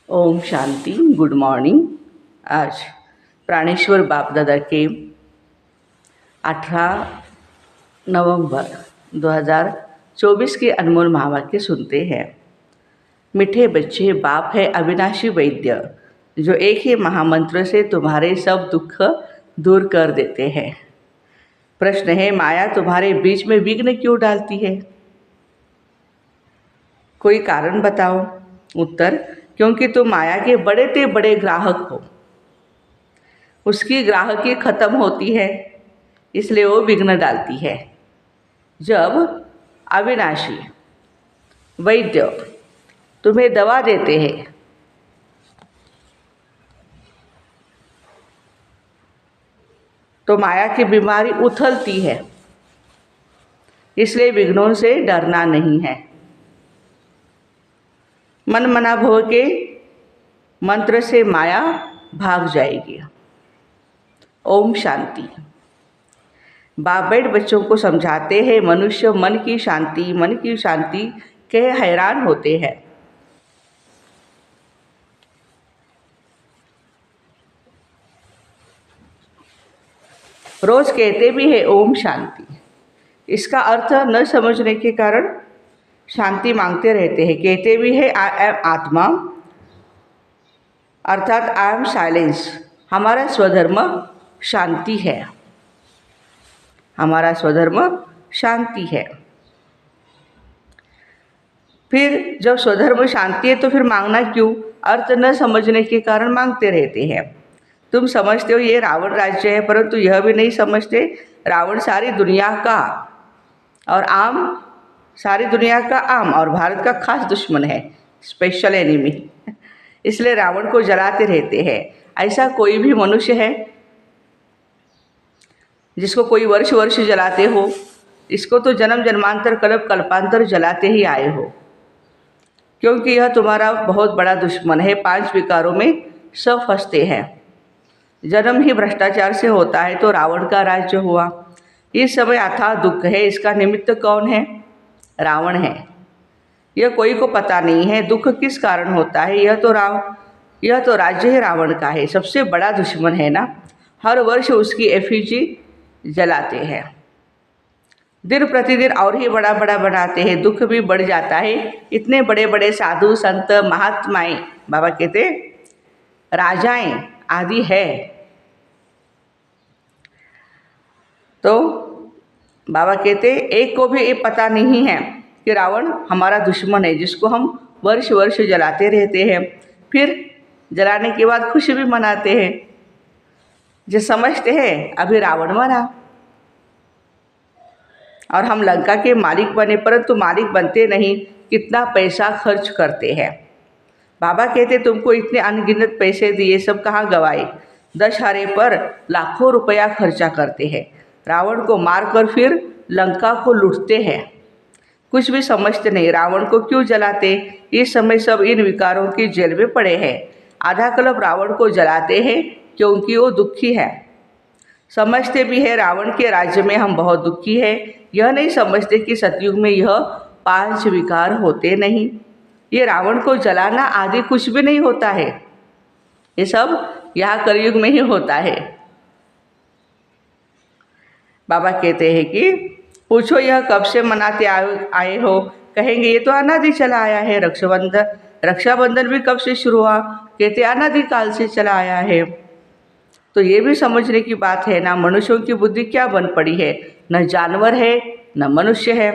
Om Shanti. Good morning. आज प्राणेश्वर बाप दादा के 18 नवंबर 2024 के अनमोल महावाक्य सुनते हैं। मीठे बच्चे, बाप है अविनाशी वैद्य, जो एक ही महामंत्र से तुम्हारे सब दुख दूर कर देते हैं। प्रश्न है, माया तुम्हारे बीच में विघ्न क्यों डालती है? कोई कारण बताओ। उत्तर, क्योंकि तुम माया के बड़े से बड़े ग्राहक हो। उसकी ग्राहकी खत्म होती है, इसलिए वो विघ्न डालती है। जब अविनाशी वैद्य तुम्हें दवा देते हैं तो माया की बीमारी उथलती है, इसलिए विघ्नों से डरना नहीं है। मन मना भव के मंत्र से माया भाग जाएगी। ओम शांति। बाप बैठ बच्चों को समझाते हैं, मनुष्य मन की शांति के हैरान होते हैं। रोज कहते भी है ओम शांति। इसका अर्थ न समझने के कारण शांति मांगते रहते हैं। कहते भी है आई एम आत्मा, अर्थात आई एम साइलेंस। हमारा स्वधर्म शांति है। हमारा स्वधर्म शांति है। फिर जब स्वधर्म शांति है तो फिर मांगना क्यों? अर्थ न समझने के कारण मांगते रहते हैं। तुम समझते हो ये रावण राज्य है, परंतु यह भी नहीं समझते रावण सारी दुनिया का और सारी दुनिया का आम और भारत का खास दुश्मन है, स्पेशल एनिमी। इसलिए रावण को जलाते रहते हैं। ऐसा कोई भी मनुष्य है जिसको कोई वर्ष वर्ष जलाते हो? इसको तो जन्म जन्मांतर कल्प कल्पांतर जलाते ही आए हो, क्योंकि यह तुम्हारा बहुत बड़ा दुश्मन है। 5 विकारों में सब फंसते हैं। जन्म ही भ्रष्टाचार से होता है तो रावण का राज्य हुआ। इस समय अथाह दुख है। इसका निमित्त कौन है? रावण है। यह कोई को पता नहीं है दुख किस कारण होता है। यह तो राज्य ही रावण का है, सबसे बड़ा दुश्मन है ना। हर वर्ष उसकी एफिजी जलाते हैं। दिन प्रतिदिन और ही बड़ा बड़ा बनाते हैं, दुख भी बढ़ जाता है। इतने बड़े बड़े साधु संत महात्माएं, बाबा कहते राजाएं आदि है, तो बाबा कहते एक को भी ये पता नहीं है कि रावण हमारा दुश्मन है, जिसको हम वर्ष वर्ष जलाते रहते हैं। फिर जलाने के बाद खुशी भी मनाते हैं। जो समझते हैं अभी रावण मरा और हम लंका के मालिक बने, परंतु मालिक बनते नहीं, कितना पैसा खर्च करते हैं। बाबा कहते तुमको इतने अनगिनत पैसे दिए, सब कहाँ गवाए? दशहरे पर लाखों रुपया खर्चा करते हैं। रावण को मारकर फिर लंका को लूटते हैं। कुछ भी समझते नहीं। रावण को क्यों जलाते? इस समय सब इन विकारों की जेल में पड़े हैं। आधा कल्प रावण को जलाते हैं क्योंकि वो दुखी है। समझते भी है रावण के राज्य में हम बहुत दुखी है। यह नहीं समझते कि सतयुग में यह 5 विकार होते नहीं। ये रावण को जलाना आदि कुछ भी नहीं होता है। ये सब यहाँ कलयुग में ही होता है। बाबा कहते हैं कि पूछो यह कब से मनाते आए हो? कहेंगे ये तो अनादि चला आया है। रक्षाबंधन भी कब से शुरू हुआ? कहते अनादि काल से चला आया है। तो ये भी समझने की बात है ना, मनुष्यों की बुद्धि क्या बन पड़ी है? न जानवर है न मनुष्य है,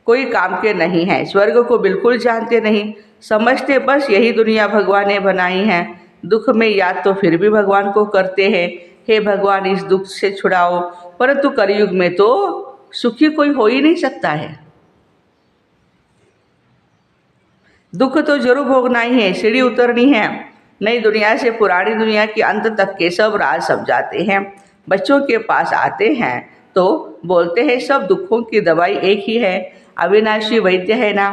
कोई काम के नहीं है। स्वर्ग को बिल्कुल जानते नहीं, समझते बस यही दुनिया भगवान ने बनाई है। दुख में याद तो फिर भी भगवान को करते हैं, हे भगवान इस दुख से छुड़ाओ। परंतु कलयुग में तो सुखी कोई हो ही नहीं सकता है। दुख तो जरूर भोगना ही है, सीढ़ी उतरनी है। नई दुनिया से पुरानी दुनिया के अंत तक के सब राज समझाते हैं। बच्चों के पास आते हैं तो बोलते हैं सब दुखों की दवाई एक ही है, अविनाशी वैद्य है ना।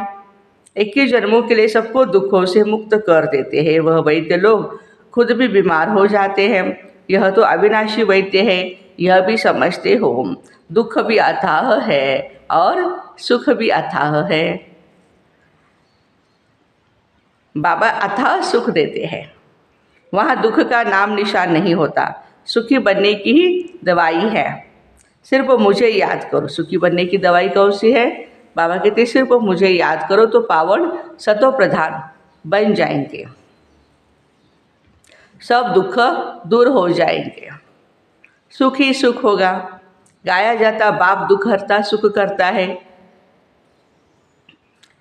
21 जन्मों के लिए सबको दुखों से मुक्त कर देते हैं। वह वैद्य लोग खुद भी बीमार हो जाते हैं। यह तो अविनाशी वैद्य है, यह भी समझते हो। दुख भी अथाह है और सुख भी अथाह है। बाबा अथाह सुख देते हैं। वहाँ दुख का नाम निशान नहीं होता। सुखी बनने की ही दवाई है। सिर्फ मुझे याद करो। सुखी बनने की दवाई कौन सी है? बाबा कहते सिर्फ मुझे याद करो तो पावन सतो प्रधान बन जाएंगे, सब दुख दूर हो जाएंगे, सुख ही सुख होगा। गाया जाता बाप दुख हरता सुख करता है।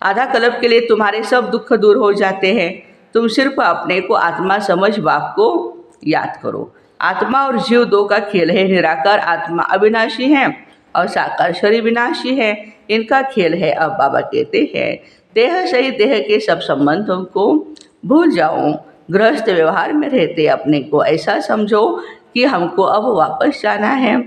आधा कल्प के लिए तुम्हारे सब दुख दूर हो जाते हैं। तुम सिर्फ अपने को आत्मा समझ बाप को याद करो। आत्मा और जीव दो का खेल है। निराकार आत्मा अविनाशी है और साकार शरीर विनाशी है। इनका खेल है। अब बाबा कहते हैं देह सहित देह के सब संबंधों को भूल जाओ। गृहस्थ व्यवहार में रहते अपने को ऐसा समझो कि हमको अब वापस जाना है।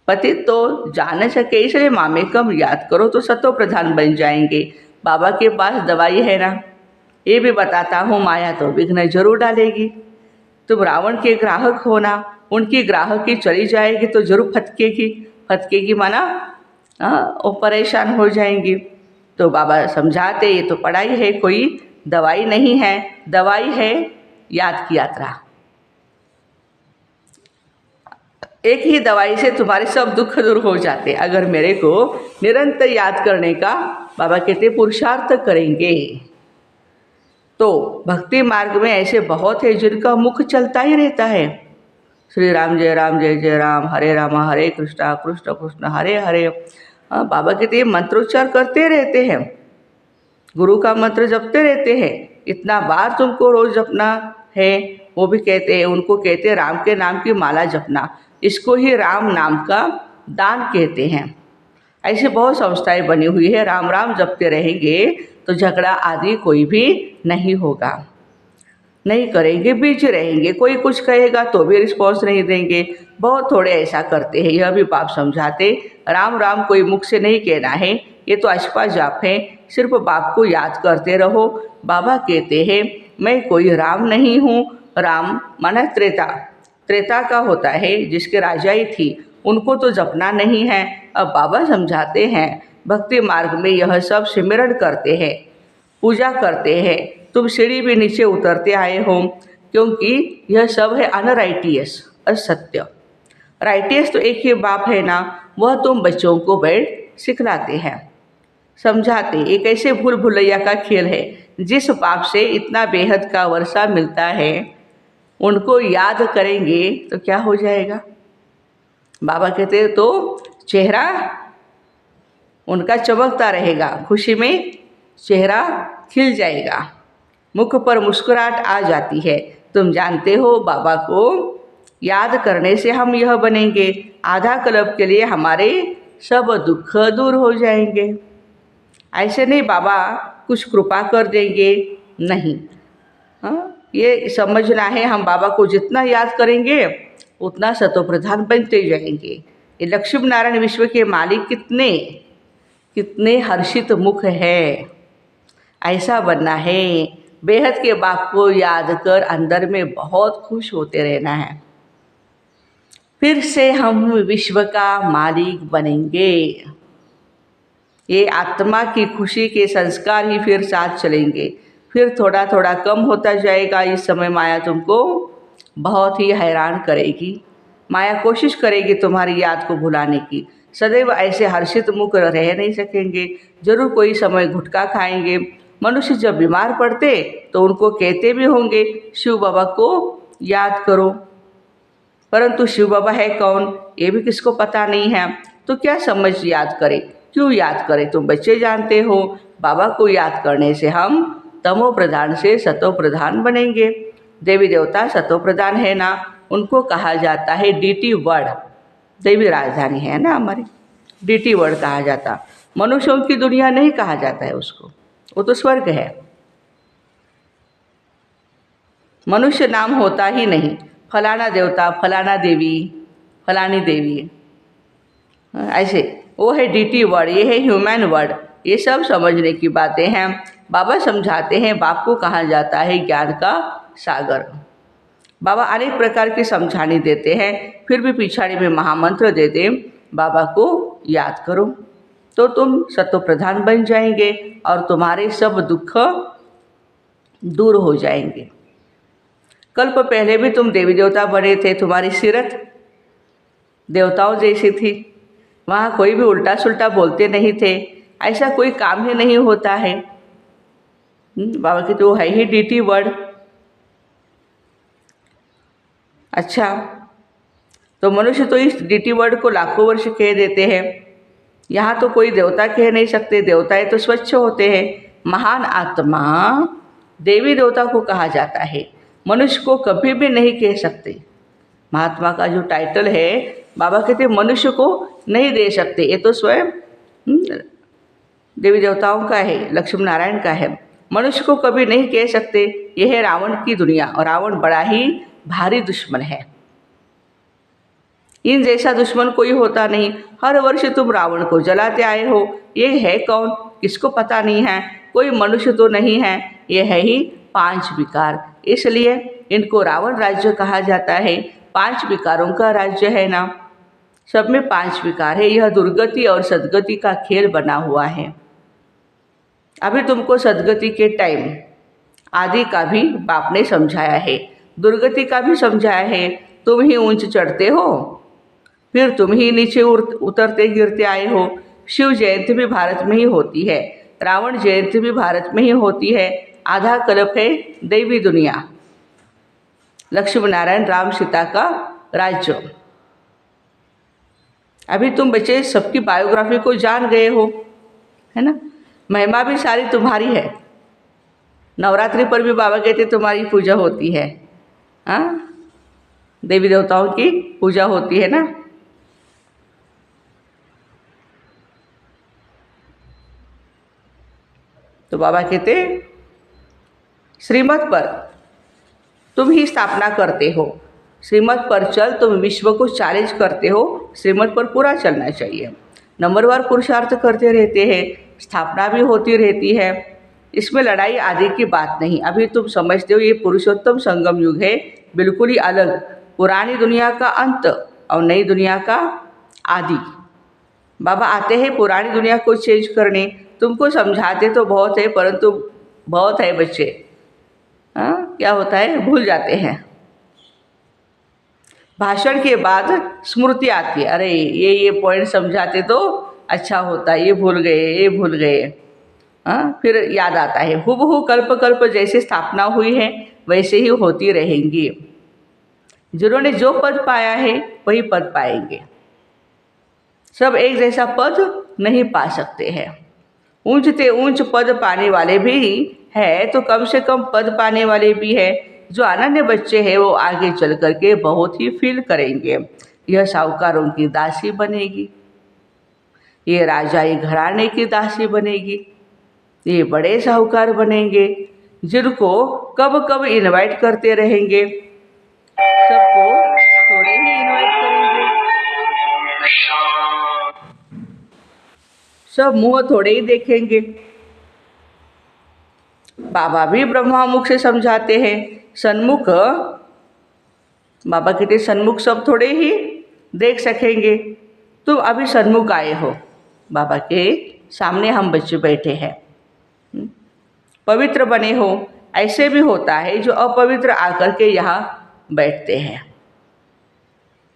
पति तो जान सके इसलिए मामे कम याद करो तो सतो प्रधान बन जाएंगे। बाबा के पास दवाई है ना। ये भी बताता हूँ माया तो विघ्न जरूर डालेगी। तुम रावण के ग्राहक हो ना, उनकी ग्राहकी चली जाएगी तो जरूर फटकेगी। फटकेगी माना वो परेशान हो जाएंगी। तो बाबा समझाते ये तो पढ़ाई है, कोई दवाई नहीं है। दवाई है याद की यात्रा। एक ही दवाई से तुम्हारे सब दुख दूर हो जाते अगर मेरे को निरंतर याद करने का बाबा कहते पुरुषार्थ करेंगे। तो भक्ति मार्ग में ऐसे बहुत है जिनका मुख चलता ही रहता है। श्री राम जय जय राम, हरे कृष्ण कृष्ण हरे हरे। बाबा कहते मंत्रोच्चार करते रहते हैं, गुरु का मंत्र जपते रहते हैं। इतना बार तुमको रोज जपना है। वो भी कहते हैं, उनको कहते हैं राम के नाम की माला जपना। इसको ही राम नाम का दान कहते हैं। ऐसे बहुत संस्थाएं बनी हुई है। राम राम जपते रहेंगे तो झगड़ा आदि कोई भी नहीं होगा, नहीं करेंगे, बिजी रहेंगे। कोई कुछ कहेगा तो भी रिस्पॉन्स नहीं देंगे। बहुत थोड़े ऐसा करते हैं। यह भी बाप समझाते राम राम कोई मुख से नहीं कहना है, ये तो अष्पा जाप है। सिर्फ बाप को याद करते रहो। बाबा कहते हैं मैं कोई राम नहीं हूँ। राम माना त्रेता का होता है, जिसके राजाई थी उनको तो जपना नहीं है। अब बाबा समझाते हैं भक्ति मार्ग में यह सब सिमरण करते हैं, पूजा करते हैं। तुम सीढ़ी भी नीचे उतरते आए हो, क्योंकि यह सब है अनराइटियस, असत्य। राइटियस तो एक ही बाप है ना, वह तुम बच्चों को बैठ सिखलाते हैं, समझाते। एक ऐसे भूल भुलैया का खेल है। जिस बाप से इतना बेहद का वर्षा मिलता है उनको याद करेंगे तो क्या हो जाएगा? बाबा कहते हैं तो चेहरा उनका चमकता रहेगा, खुशी में चेहरा खिल जाएगा, मुख पर मुस्कुराहट आ जाती है। तुम जानते हो बाबा को याद करने से हम यह बनेंगे, आधा कल्प के लिए हमारे सब दुख दूर हो जाएंगे। ऐसे नहीं बाबा कुछ कृपा कर देंगे, नहीं। ये समझना है हम बाबा को जितना याद करेंगे उतना सतो प्रधान बनते जाएंगे। ये लक्ष्मी नारायण विश्व के मालिक कितने हर्षित मुख है। ऐसा बनना है। बेहद के बाप को याद कर अंदर में बहुत खुश होते रहना है। फिर से हम विश्व का मालिक बनेंगे। ये आत्मा की खुशी के संस्कार ही फिर साथ चलेंगे। फिर थोड़ा थोड़ा कम होता जाएगा। इस समय माया तुमको बहुत ही हैरान करेगी। माया कोशिश करेगी तुम्हारी याद को भुलाने की। सदैव ऐसे हर्षित मुख रह नहीं सकेंगे। जरूर कोई समय घुटका खाएंगे। मनुष्य जब बीमार पड़ते तो उनको कहते भी होंगे शिव बाबा को याद करो, परंतु शिव बाबा है कौन ये भी किसको पता नहीं है। तो क्या समझ याद करें, क्यों याद करें? तुम बच्चे जानते हो बाबा को याद करने से हम तमो प्रधान से सतो प्रधान बनेंगे। देवी देवता सतो प्रधान है ना, उनको कहा जाता है डीटी वर्ड। देवी राजधानी है ना हमारी, डीटी वर्ड कहा जाता। मनुष्यों की दुनिया नहीं कहा जाता है उसको, वो तो स्वर्ग है। मनुष्य नाम होता ही नहीं। फलाना देवता, फलाना देवी, फलानी देवी, ऐसे वो है डीटी वर्ड, ये है ह्यूमन वर्ड। ये सब समझने की बातें हैं। बाबा समझाते हैं बाप को कहा जाता है ज्ञान का सागर। बाबा अनेक प्रकार की समझाने देते हैं, फिर भी पिछाड़ी में महामंत्र देते बाबा को याद करो तो तुम सतो प्रधान बन जाएंगे और तुम्हारे सब दुख दूर हो जाएंगे। कल्प पहले भी तुम देवी देवता बने थे, तुम्हारी सीरत देवताओं जैसी थी, वहाँ कोई भी उल्टा सुल्टा बोलते नहीं थे, ऐसा कोई काम ही नहीं होता है। बाबा की तो है ही डीटी वर्ड। अच्छा, तो मनुष्य तो इस डीटी वर्ड को लाखों वर्ष कह देते हैं, यहाँ तो कोई देवता कह नहीं सकते, देवताएं तो स्वच्छ होते हैं। महान आत्मा देवी देवता को कहा जाता है, मनुष्य को कभी भी नहीं कह सकते। महात्मा का जो टाइटल है, बाबा कहते मनुष्य को नहीं दे सकते, ये तो स्वयं देवी देवताओं का है, लक्ष्मी नारायण का है। मनुष्य को कभी नहीं कह सकते। यह है रावण की दुनिया, और रावण बड़ा ही भारी दुश्मन है। इन जैसा दुश्मन कोई होता नहीं। हर वर्ष तुम रावण को जलाते आए हो। ये है कौन, किसको पता नहीं है। कोई मनुष्य तो नहीं है, ये है ही 5 विकार, इसलिए इनको रावण राज्य कहा जाता है। 5 विकारों का राज्य है ना, सब में 5 विकार है। यह दुर्गति और सद्गति का खेल बना हुआ है। अभी तुमको सद्गति के टाइम आदि का भी बाप ने समझाया है, दुर्गति का भी समझाया है। तुम ही ऊंच चढ़ते हो, फिर तुम ही नीचे उतरते गिरते आए हो। शिव जयंती भी भारत में ही होती है, रावण जयंती भी भारत में ही होती है। आधा कल्प है देवी दुनिया, लक्ष्मी नारायण राम सीता का राज्य। अभी तुम बच्चे सबकी बायोग्राफी को जान गए हो, है ना। महिमा भी सारी तुम्हारी है। नवरात्रि पर भी बाबा कहते तुम्हारी पूजा होती है। हाँ, देवी देवताओं की पूजा होती है ना। तो बाबा कहते श्रीमत पर तुम ही स्थापना करते हो, श्रीमत पर चल। तुम विश्व को चैलेंज करते हो, श्रीमत पर पूरा चलना चाहिए। नंबरवार पुरुषार्थ करते रहते हैं, स्थापना भी होती रहती है, इसमें लड़ाई आदि की बात नहीं। अभी तुम समझते हो ये पुरुषोत्तम संगम युग है, बिल्कुल ही अलग। पुरानी दुनिया का अंत और नई दुनिया का आदि। बाबा आते हैं पुरानी दुनिया को चेंज करने। तुमको समझाते तो बहुत है, परंतु बहुत है बच्चे, हाँ क्या होता है, भूल जाते हैं। भाषण के बाद स्मृति आती है, अरे ये पॉइंट समझाते तो अच्छा होता, ये भूल गए। हाँ, फिर याद आता है। हुबहू कल्प कल्प जैसे स्थापना हुई है वैसे ही होती रहेंगी। जिन्होंने जो पद पाया है वही पद पाएंगे। सब एक जैसा पद नहीं पा सकते हैं। ऊंच से ऊंच पद पाने वाले भी है, तो कम से कम पद पाने वाले भी है। जो अनन्य बच्चे हैं वो आगे चल करके बहुत ही फील करेंगे। यह साहूकारों की दासी बनेगी, ये राजाई घराने की दासी बनेगी, ये बड़े साहूकार बनेंगे, जिनको कब कब इनवाइट करते रहेंगे। सबको थोड़े ही इनवाइट करेंगे, सब मुंह थोड़े ही देखेंगे। बाबा भी ब्रह्मामुख से समझाते हैं। सन्मुख, बाबा कहते सन्मुख सब थोड़े ही देख सकेंगे। तुम अभी सन्मुख आए हो, बाबा के सामने हम बच्चे बैठे हैं, पवित्र बने हो। ऐसे भी होता है जो अपवित्र आकर के यहाँ बैठते हैं,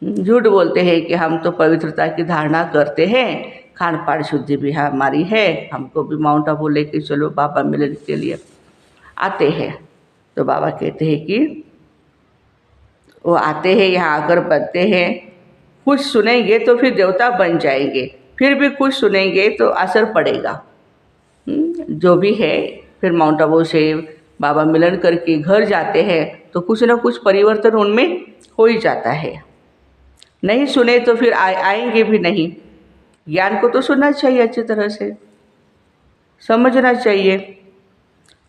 झूठ बोलते हैं कि हम तो पवित्रता की धारणा करते हैं, खान पान शुद्धि भी हमारी है, हमको भी माउंट आबू लेके चलो बाबा मिलने के लिए आते हैं। तो बाबा कहते हैं कि वो आते हैं, यहाँ आकर बनते हैं। कुछ सुनेंगे तो फिर देवता बन जाएंगे, फिर भी कुछ सुनेंगे तो असर पड़ेगा। जो भी है, फिर माउंट आबू से बाबा मिलन करके घर जाते हैं तो कुछ ना कुछ परिवर्तन उनमें हो ही जाता है। नहीं सुने तो फिर आएंगे भी नहीं। ज्ञान को तो सुनना चाहिए, अच्छी तरह से समझना चाहिए।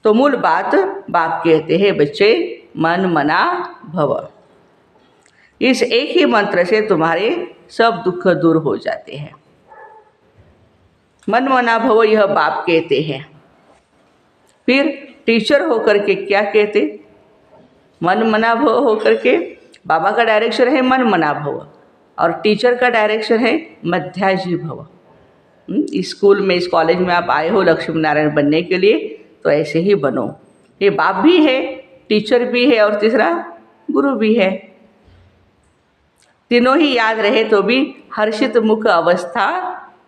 तो मूल बात बाप कहते हैं बच्चे, मन मना भव। इस एक ही मंत्र से तुम्हारे सब दुख दूर हो जाते हैं। मन मना भव यह बाप कहते हैं। फिर टीचर होकर के क्या कहते, मन मना भव होकर के बाबा का डायरेक्शन है मन मना भव, और टीचर का डायरेक्शन है मध्याजी भव। इस स्कूल में, इस कॉलेज में आप आए हो लक्ष्मी नारायण बनने के लिए, तो ऐसे ही बनो। ये बाप भी है, टीचर भी है और तीसरा गुरु भी है। तीनों ही याद रहे तो भी हर्षित मुख अवस्था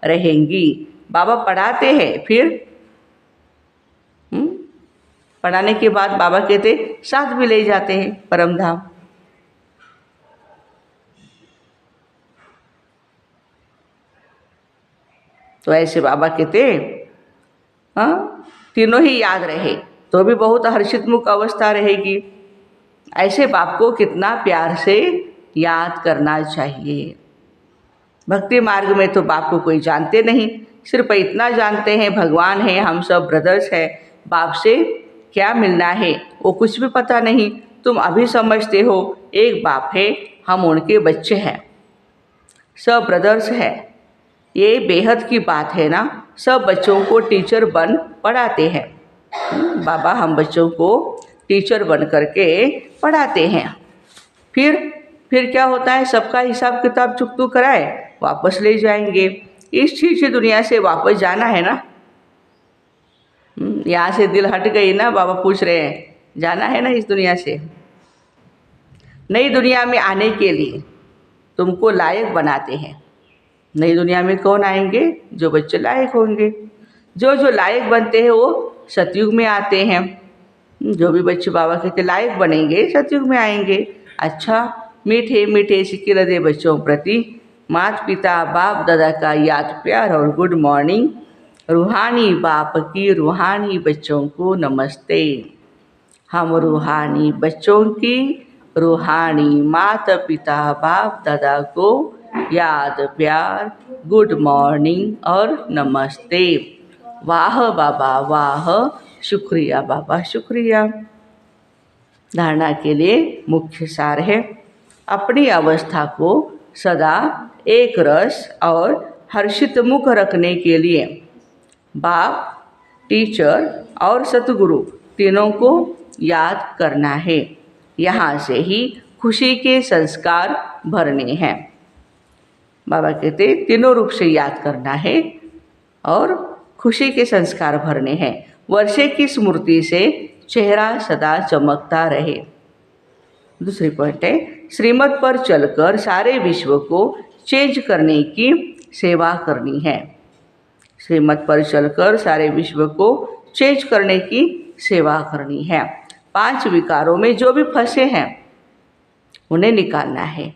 रहेंगी। बाबा पढ़ाते हैं, फिर पढ़ाने के बाद बाबा कहते साथ भी ले जाते हैं परम धाम। तो ऐसे बाबा कहते तीनों ही याद रहे तो भी बहुत हर्षित मुख अवस्था रहेगी। ऐसे बाप को कितना प्यार से याद करना चाहिए। भक्ति मार्ग में तो बाप को कोई जानते नहीं, सिर्फ इतना जानते हैं भगवान है, हम सब ब्रदर्स हैं। बाप से क्या मिलना है वो कुछ भी पता नहीं। तुम अभी समझते हो एक बाप है, हम उनके बच्चे हैं, सब ब्रदर्स हैं। ये बेहद की बात है ना। सब बच्चों को टीचर बन पढ़ाते हैं। बाबा हम बच्चों को टीचर बन करके पढ़ाते हैं। फिर क्या होता है, सबका हिसाब किताब चुकतू कराए वापस ले जाएंगे। इस चीज़ से दुनिया से वापस जाना है ना। यहाँ से दिल हट गई ना, बाबा पूछ रहे हैं जाना है ना इस दुनिया से। नई दुनिया में आने के लिए तुमको लायक बनाते हैं। नई दुनिया में कौन आएंगे? जो बच्चे लायक होंगे। जो जो लायक बनते हैं वो सतयुग में आते हैं। जो भी बच्चे बाबा कहते लायक बनेंगे सतयुग में आएंगे। अच्छा, मीठे मीठे सिक्के लदे बच्चों प्रति माता पिता बाप दादा का याद प्यार और गुड मॉर्निंग। रूहानी बाप की रूहानी बच्चों को नमस्ते। हम रूहानी बच्चों की रूहानी माता पिता बाप दादा को याद प्यार गुड मॉर्निंग और नमस्ते। वाह बाबा वाह, शुक्रिया बाबा शुक्रिया। धारणा के लिए मुख्य सार है, अपनी अवस्था को सदा एक रस और हर्षित मुख रखने के लिए बाप, टीचर और सतगुरु तीनों को याद करना है। यहाँ से ही खुशी के संस्कार भरने हैं। बाबा कहते तीनों रूप से याद करना है और खुशी के संस्कार भरने हैं। वर्षे की स्मृति से चेहरा सदा चमकता रहे। दूसरी पॉइंट है, श्रीमत पर चलकर सारे विश्व को चेंज करने की सेवा करनी है। श्रीमत पर चलकर सारे विश्व को चेंज करने की सेवा करनी है। 5 विकारों में जो भी फंसे हैं उन्हें निकालना है।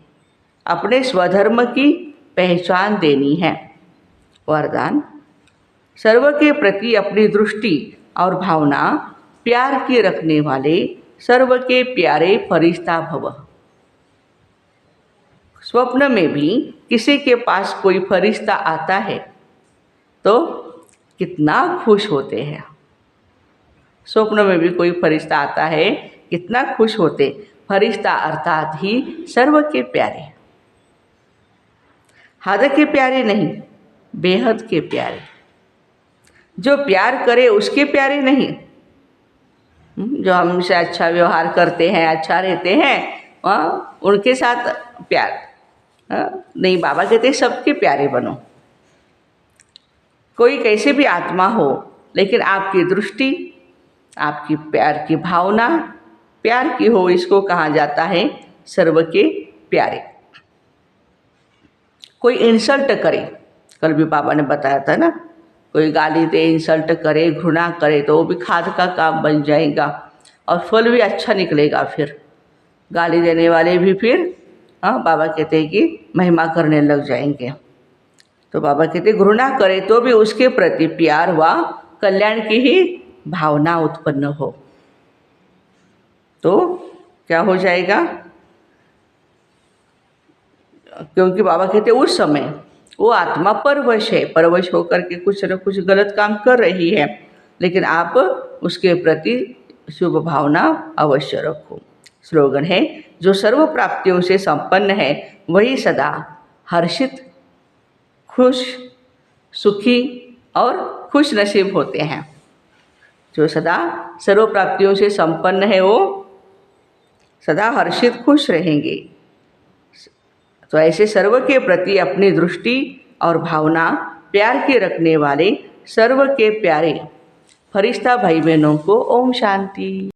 अपने स्वधर्म की पहचान देनी है। वरदान, सर्व के प्रति अपनी दृष्टि और भावना प्यार की रखने वाले सर्व के प्यारे फरिश्ता भव। स्वप्न में भी किसी के पास कोई फरिश्ता आता है तो कितना खुश होते हैं। स्वप्न में भी कोई फरिश्ता आता है, कितना खुश होते। फरिश्ता अर्थात ही सर्व के प्यारे, हद के प्यारे नहीं, बेहद के प्यारे। जो प्यार करे उसके प्यारे नहीं। जो हमसे अच्छा व्यवहार करते हैं, अच्छा रहते हैं, उनके साथ प्यार नहीं। बाबा कहते सबके प्यारे बनो। कोई कैसे भी आत्मा हो, लेकिन आपकी दृष्टि, आपकी प्यार की भावना प्यार की हो, इसको कहा जाता है सर्व के प्यारे। कोई इंसल्ट करे, कल भी बाबा ने बताया था ना, कोई गाली दे, इंसल्ट करे, घृणा करे तो वो भी खाद का काम बन जाएगा और फल भी अच्छा निकलेगा। फिर गाली देने वाले भी फिर बाबा कहते हैं कि महिमा करने लग जाएंगे। तो बाबा कहते घृणा करे तो भी उसके प्रति प्यार व कल्याण की ही भावना उत्पन्न हो तो क्या हो जाएगा। क्योंकि बाबा कहते उस समय वो आत्मा परवश है, परवश होकर के कुछ न कुछ गलत काम कर रही है, लेकिन आप उसके प्रति शुभ भावना अवश्य रखो। स्लोगन है, जो सर्व प्राप्तियों से संपन्न है वही सदा हर्षित, खुश, सुखी और खुश नसीब होते हैं। जो सदा सर्व प्राप्तियों से संपन्न है वो सदा हर्षित, खुश रहेंगे। तो ऐसे सर्व के प्रति अपनी दृष्टि और भावना प्यार के रखने वाले सर्व के प्यारे फरिश्ता भाई बहनों को ओम शांति।